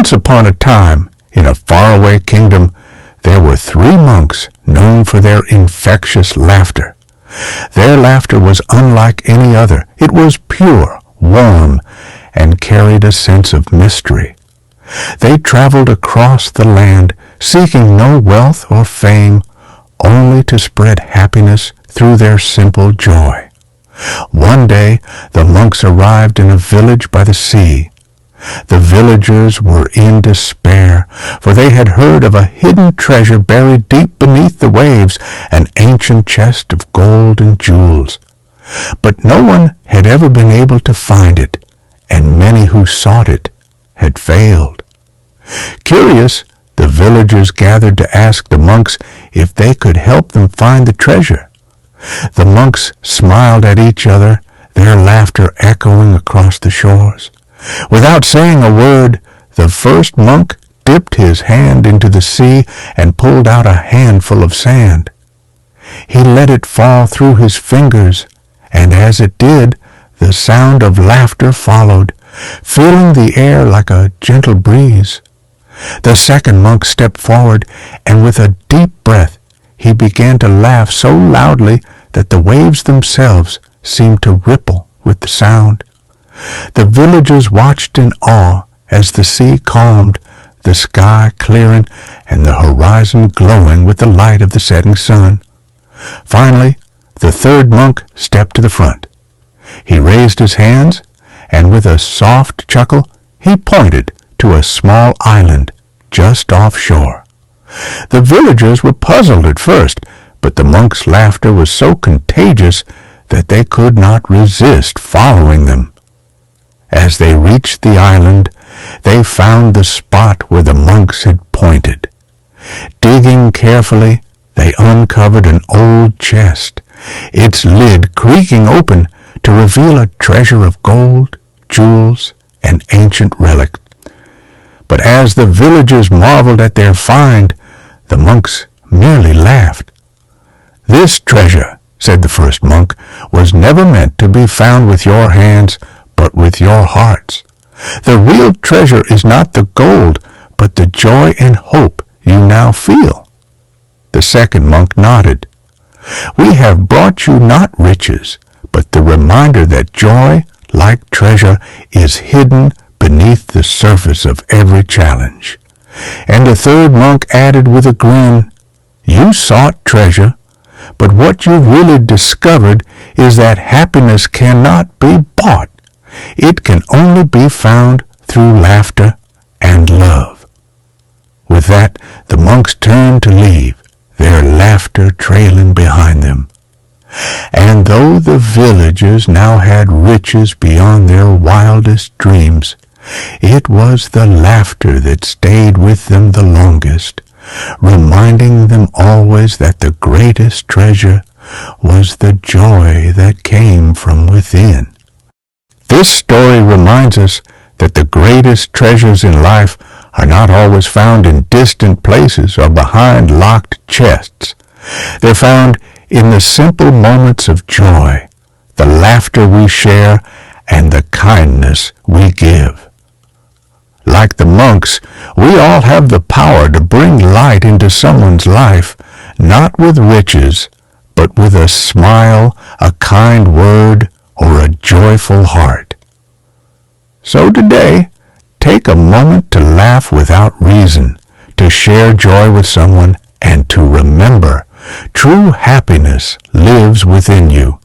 Once upon a time, in a faraway kingdom, there were 3 monks known for their infectious laughter. Their laughter was unlike any other. It was pure, warm, and carried a sense of mystery. They traveled across the land, seeking no wealth or fame, only to spread happiness through their simple joy. One day, the monks arrived in a village by the sea. The villagers were in despair, for they had heard of a hidden treasure buried deep beneath the waves, an ancient chest of gold and jewels. But no one had ever been able to find it, and many who sought it had failed. Curious, the villagers gathered to ask the monks if they could help them find the treasure. The monks smiled at each other, their laughter echoing across the shores. Without saying a word, the first monk dipped his hand into the sea and pulled out a handful of sand. He let it fall through his fingers, and as it did, the sound of laughter followed, filling the air like a gentle breeze. The second monk stepped forward, and with a deep breath, he began to laugh so loudly that the waves themselves seemed to ripple with the sound. The villagers watched in awe as the sea calmed, the sky clearing, and the horizon glowing with the light of the setting sun. Finally, the third monk stepped to the front. He raised his hands, and with a soft chuckle, he pointed to a small island just offshore. The villagers were puzzled at first, but the monks' laughter was so contagious that they could not resist following them. As they reached the island, they found the spot where the monks had pointed. Digging carefully, they uncovered an old chest, its lid creaking open to reveal a treasure of gold, jewels, and ancient relics. But as the villagers marveled at their find, the monks merely laughed. "This treasure," said the first monk, "was never meant to be found with your hands, but with your hearts. The real treasure is not the gold, but the joy and hope you now feel." The second monk nodded. "We have brought you not riches, but the reminder that joy, like treasure, is hidden beneath the surface of every challenge." And the third monk added with a grin, "You sought treasure, but what you really discovered is that happiness cannot be bought. It can only be found through laughter and love." With that, the monks turned to leave, their laughter trailing behind them. And though the villagers now had riches beyond their wildest dreams, it was the laughter that stayed with them the longest, reminding them always that the greatest treasure was the joy that came from within. This story reminds us that the greatest treasures in life are not always found in distant places or behind locked chests. They're found in the simple moments of joy, the laughter we share, and the kindness we give. Like the monks, we all have the power to bring light into someone's life, not with riches, but with a smile, a kind word, or a joyful heart. So today, take a moment to laugh without reason, to share joy with someone, and to remember, true happiness lives within you.